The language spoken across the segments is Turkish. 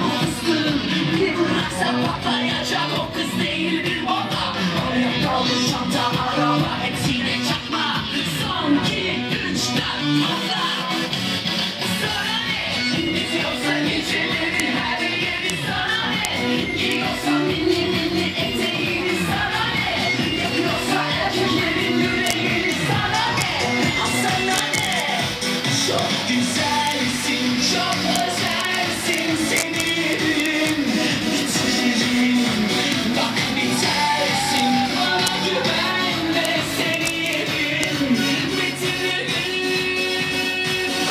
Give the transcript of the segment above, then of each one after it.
bu fıstığım. Bir bıraksa patlayacak, o kız değil bir moda. Oraya kaldı çanta, araba, hepsine çakma. Son 2, 3, 4 patla. Sana ne? Biz yoksa geceleri her yeri sana ne? Giyiyorsan mini mini eteğini sana ne? Yapıyorsa erkeklerin yüreğini sana ne? Sana ne? Çok güzelsin, çok özelsin, seni yerim, bitiririm. Bak bitersin, bana güvenme, seni yerim, bitiririm.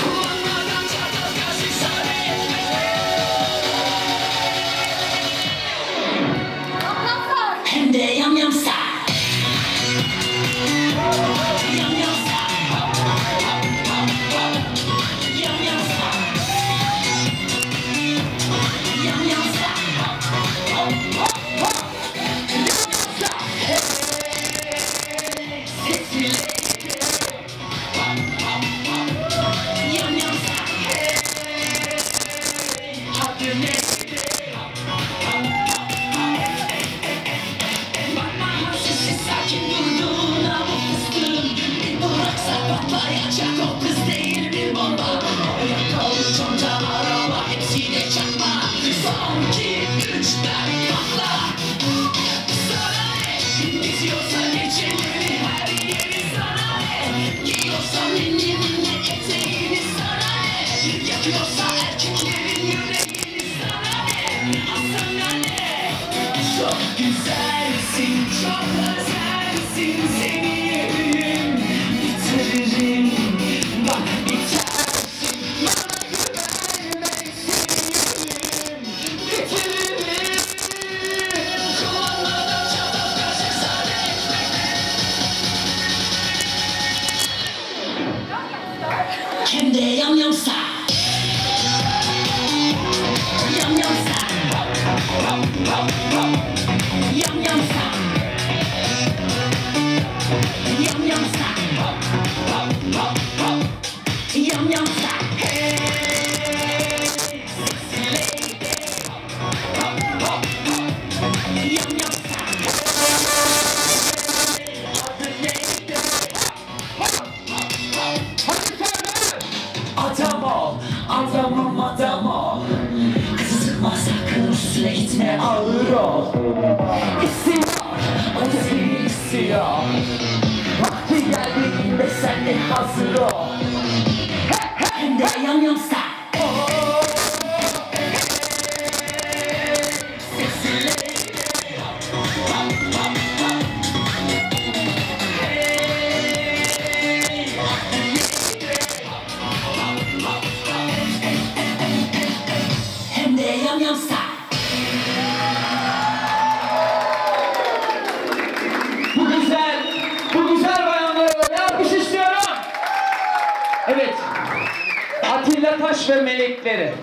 Kullanmadan çatal kaşık sarı etme. Hem de yam yam style. Yam yam style. Yam yam style. Yam yam style. Hey, sexy lady. Yam yam style. Hey, adı neydi? Bakma sessiz sakin durduğuna bu fıstığın. Bir bıraksa patlayacak, o kız değil bir bomba. Oraya kaldı çanta, araba, hepsine çakma. Son 2, 3, 4 patla. Sana ne? İzliyorsa geceleri her yeri sana ne? Giyiyorsa mini mini eteğini sana ne? Yakıyorsa erkeklerin yüreğini sana ne? Sana ne? Çok güzelsin, çok özelsin, seni yerim, bitiririm. Bak bitersin, bana güvenme, seni yerim, bitiririm. Kullanmadan çatal kaşık sarı ekmek. Hem de yam yam style. Yam yam style. Yam yam style. Yam yam style. Yam yam style. Hey, sexy lady. Yam yam style. Adı neydi? Adam ol, adamım adam ol. Kızı sıkma sakın, üstüne gitme, ağır ol. İstiyor, o da seni istiyor. Vakti geldiğinde sen de hazır ol. Hem de yam yam style. Sexy lady. Hem de yam yam style. Bu güzel bayanlara bir alkış istiyorum. Evet, Atilla Taş ve melekleri.